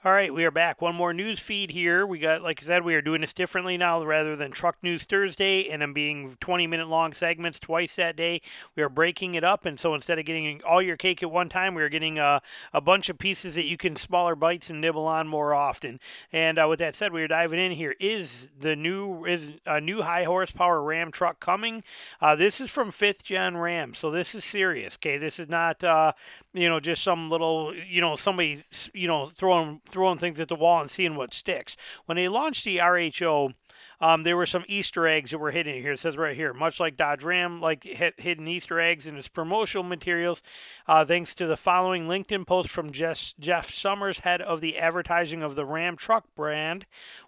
All right, we are back. One more news feed here. We got, like I said, we are doing this differently now rather than Truck News Thursday and them being 20-minute long segments twice that day. We are breaking it up, and so instead of getting all your cake at one time, we are getting a bunch of pieces that you can smaller bites and nibble on more often. And with that said, we are diving in here. Is a new high horsepower Ram truck coming? This is from 5th Gen Ram, so this is serious. Okay, this is not just some little, somebody, throwing things at the wall and seeing what sticks. When they launched the RHO, there were some Easter eggs that were hidden here. It says right here, much like Dodge Ram, like hidden Easter eggs in its promotional materials, thanks to the following LinkedIn post from Jeff Summers, head of the advertising of the Ram truck brand.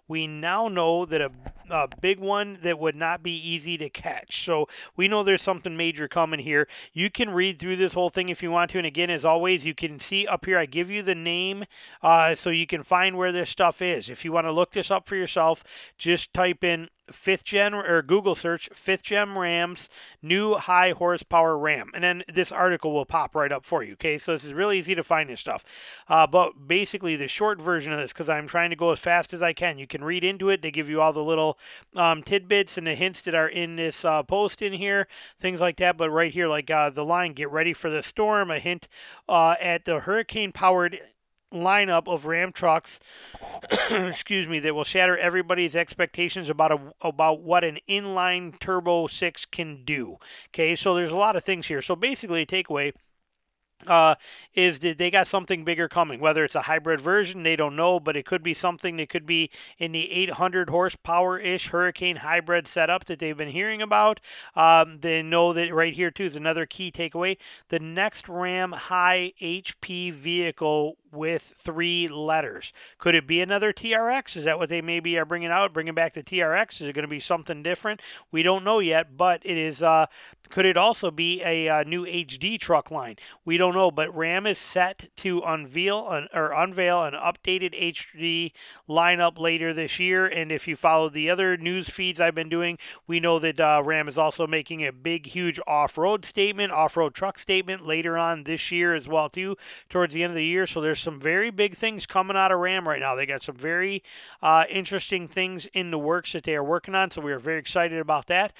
We now know that a big one that would not be easy to catch. So we know there's something major coming here. You can read through this whole thing if you want to. And again, as always, you can see up here, I give you the name so you can find where this stuff is. If you want to look this up for yourself, just type in 5th Gen or Google search 5th Gen Rams new high horsepower Ram, and then this article will pop right up for you. Okay, so this is really easy to find this stuff, but basically the short version of this, because I'm trying to go as fast as I can, you can read into it. They give you all the little tidbits and the hints that are in this post in here, things like that. But right here, like the line, get ready for the storm, a hint at the hurricane powered lineup of Ram trucks excuse me, that will shatter everybody's expectations about what an inline turbo 6 can do. Okay, so there's a lot of things here. So basically, takeaway is that they got something bigger coming. Whether it's a hybrid version, they don't know, but it could be something that could be in the 800 horsepower-ish Hurricane hybrid setup that they've been hearing about. They know that right here, too, is another key takeaway. The next Ram high HP vehicle with 3 letters. Could it be another TRX? Is that what they maybe are bringing out? Bringing back the TRX? Is it going to be something different? We don't know yet, but it is. Could it also be a new HD truck line? We don't know, but Ram is set to unveil an updated HD lineup later this year. And if you follow the other news feeds I've been doing, we know that Ram is also making a big, huge off-road truck statement later on this year as well, too, towards the end of the year. So there's some very big things coming out of Ram right now. They got some very interesting things in the works that they are working on. So we are very excited about that.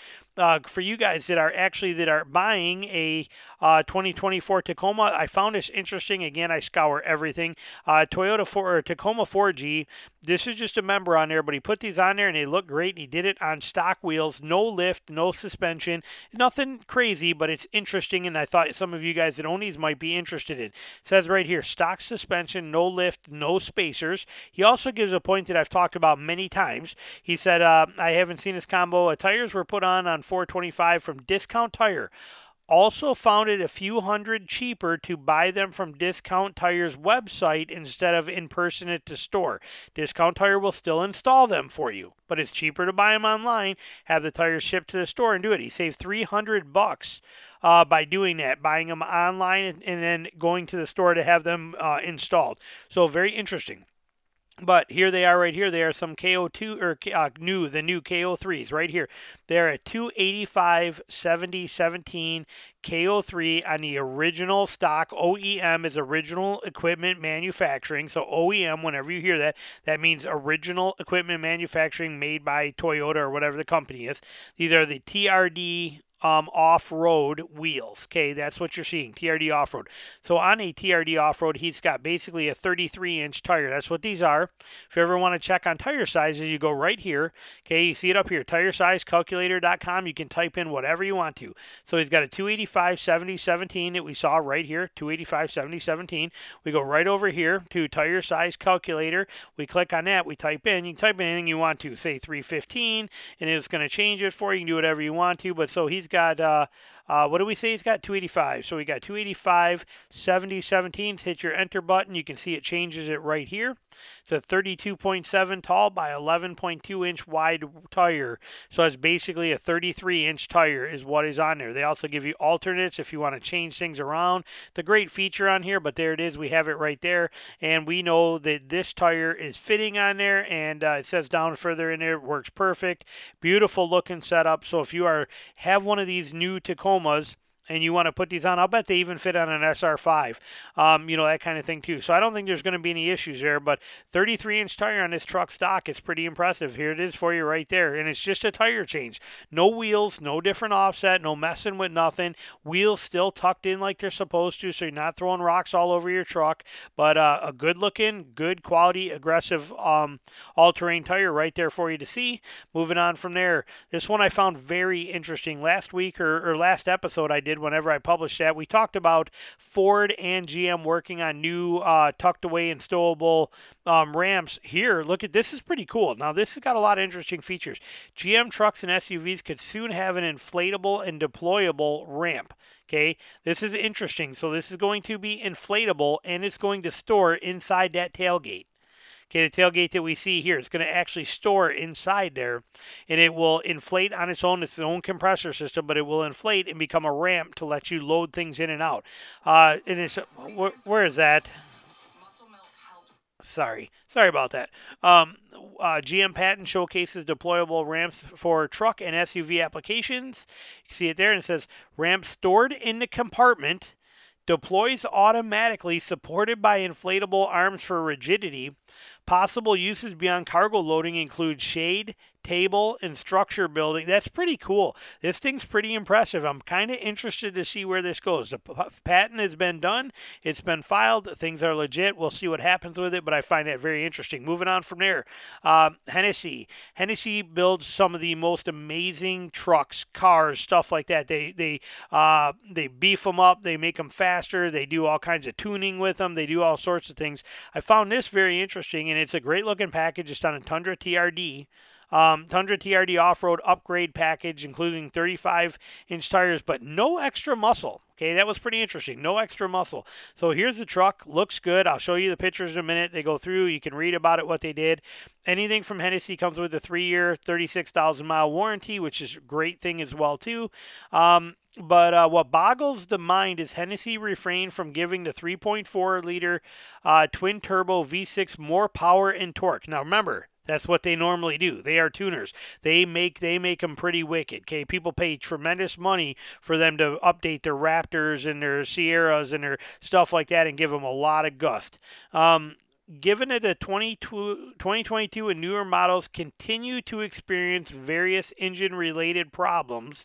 For you guys that are buying a 2024 Tacoma, I found this interesting. Again, I scour everything. Tacoma 4G. This is just a member on there, but he put these on there and they look great. He did it on stock wheels, no lift, no suspension, nothing crazy, but it's interesting. And I thought some of you guys that own these might be interested in. It says right here, stock suspension, no lift, no spacers. He also gives a point that I've talked about many times. He said, I haven't seen this combo. Tires were put on 425 from Discount Tire. Also found it a few hundred cheaper to buy them from Discount Tire's website instead of in person at the store. Discount Tire will still install them for you, but it's cheaper to buy them online, have the tires shipped to the store and do it. He saved $300 by doing that, buying them online and then going to the store to have them installed. So very interesting. But here they are right here. They are some KO2 or the new KO3s right here. They're a 285 70 17 KO3 on the original stock. OEM is original equipment manufacturing. So OEM, whenever you hear that, that means original equipment manufacturing made by Toyota or whatever the company is. These are the TRD off-road wheels. Okay, that's what you're seeing, TRD off-road. So on a TRD off-road, he's got basically a 33-inch tire. That's what these are. If you ever want to check on tire sizes, you go right here. Okay, you see it up here, tiresizecalculator.com. You can type in whatever you want to. So he's got a 285 70 17 that we saw right here, 285 70 17. We go right over here to tire size calculator. We click on that. We type in. You can type in anything you want to, say 315, and it's going to change it for you. You can do whatever you want to. But so he's got what do we say? He's got 285. So we got 285 70 17. Hit your enter button. You can see it changes it right here. It's a 32.7 tall by 11.2 inch wide tire. So it's basically a 33-inch tire is what is on there. They also give you alternates if you want to change things around. It's a great feature on here, but there it is. We have it right there. And we know that this tire is fitting on there, and it says down further in there, it works perfect. Beautiful looking setup. So if you have one of these new Tacomas, and you want to put these on, I'll bet they even fit on an SR5, that kind of thing too. So I don't think there's going to be any issues there, but 33-inch tire on this truck stock is pretty impressive. Here it is for you right there, and it's just a tire change. No wheels, no different offset, no messing with nothing. Wheels still tucked in like they're supposed to, so you're not throwing rocks all over your truck, but a good-looking, good quality, aggressive all-terrain tire right there for you to see. Moving on from there, this one I found very interesting. Last week or last episode I did, whenever I published that, we talked about Ford and GM working on new tucked away and stowable ramps. Here, look at this, is pretty cool. Now this has got a lot of interesting features. GM trucks and SUVs could soon have an inflatable and deployable ramp. Okay, this is interesting. So this is going to be inflatable, and it's going to store inside that tailgate. Okay, the tailgate that we see here, it's going to actually store inside there, and it will inflate on its own. It's its own compressor system, but it will inflate and become a ramp to let you load things in and out. And it's, where is that? Sorry about that. GM patent showcases deployable ramps for truck and SUV applications. You see it there, and it says ramp stored in the compartment, deploys automatically, supported by inflatable arms for rigidity. Possible uses beyond cargo loading include shade, table, and structure building. That's pretty cool. This thing's pretty impressive. I'm kind of interested to see where this goes. The patent has been done. It's been filed. Things are legit. We'll see what happens with it, but I find that very interesting. Moving on from there, Hennessy. Hennessy builds some of the most amazing trucks, cars, stuff like that. They beef them up. They make them faster. They do all kinds of tuning with them. They do all sorts of things. I found this very interesting, and it's a great looking package. It's on a Tundra TRD. Tundra TRD off-road upgrade package, including 35-inch tires, but no extra muscle. Okay, that was pretty interesting. No extra muscle. So here's the truck. Looks good. I'll show you the pictures in a minute. They go through. You can read about it, what they did. Anything from Hennessy comes with a 3-year, 36,000-mile warranty, which is a great thing as well, too. But what boggles the mind is Hennessy refrained from giving the 3.4-liter twin-turbo V6 more power and torque. Now, remember, that's what they normally do. They are tuners. They make them pretty wicked. Okay, people pay tremendous money for them to update their Raptors and their Sierras and their stuff like that and give them a lot of gust. Given it a 2022 and newer models continue to experience various engine-related problems,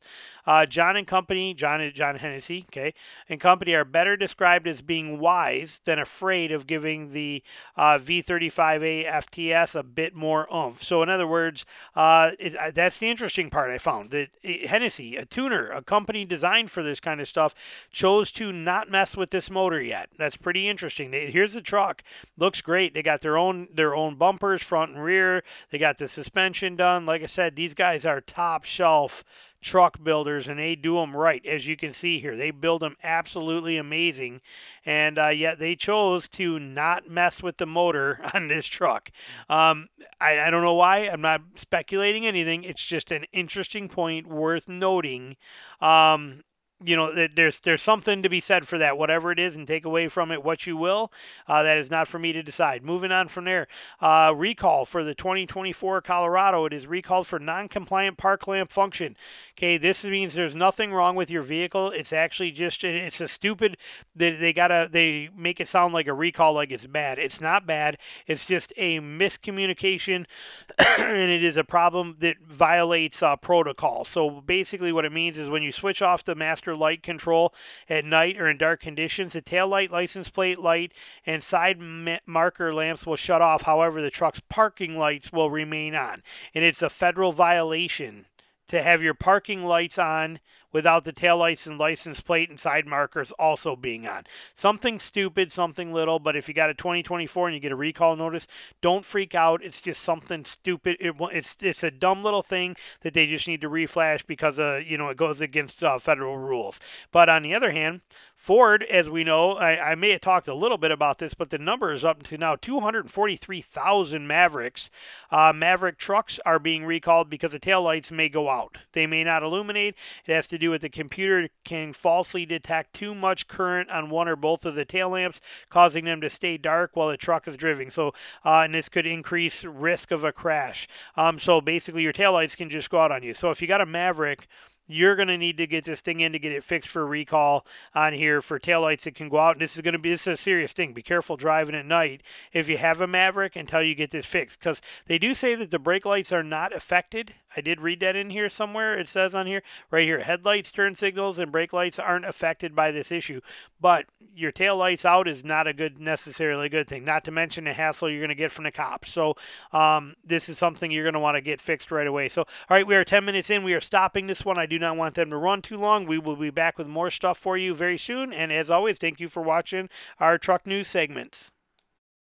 John Hennessy, okay, and company are better described as being wise than afraid of giving the V35A FTS a bit more oomph. So in other words, that's the interesting part I found. That Hennessy, a tuner, a company designed for this kind of stuff, chose to not mess with this motor yet. That's pretty interesting. Here's the truck. Looks great. They got their own bumpers, front and rear. They got the suspension done. Like I said, these guys are top shelf truck builders, and they do them right. As you can see here, they build them absolutely amazing, and yet they chose to not mess with the motor on this truck. I don't know why. I'm not speculating anything. It's just an interesting point worth noting. There's something to be said for that, whatever it is, and take away from it what you will. That is not for me to decide. Moving on from there, recall for the 2024 Colorado. It is recalled for non-compliant park lamp function. Okay, this means there's nothing wrong with your vehicle. It's actually just, it's a stupid, they make it sound like a recall, like it's bad. It's not bad. It's just a miscommunication, and it is a problem that violates protocol. So basically what it means is when you switch off the master light control at night or in dark conditions, the tail light, license plate light, and side marker lamps will shut off. However, the truck's parking lights will remain on. And it's a federal violation to have your parking lights on without the taillights and license plate and side markers also being on. Something stupid, something little, but if you got a 2024 and you get a recall notice, don't freak out. It's just something stupid. It's a dumb little thing that they just need to reflash because it goes against federal rules. But on the other hand, Ford, as we know, I may have talked a little bit about this, but the number is up to now 243,000 Mavericks. Maverick trucks are being recalled because the taillights may go out. They may not illuminate. It has to do with the computer can falsely detect too much current on one or both of the tail lamps, causing them to stay dark while the truck is driving. So, and this could increase risk of a crash. So basically your taillights can just go out on you. So if you got a Maverick, you're going to need to get this thing in to get it fixed for recall on here for taillights that can go out. And this is a serious thing. Be careful driving at night if you have a Maverick until you get this fixed, because they do say that the brake lights are not affected. I did read that in here somewhere. It says on here, right here, headlights, turn signals, and brake lights aren't affected by this issue. But your tail lights out is not necessarily a good thing. Not to mention the hassle you're going to get from the cops. So this is something you're going to want to get fixed right away. So, all right, we are 10 minutes in. We are stopping this one. I do not want them to run too long. We will be back with more stuff for you very soon. And as always, thank you for watching our truck news segments.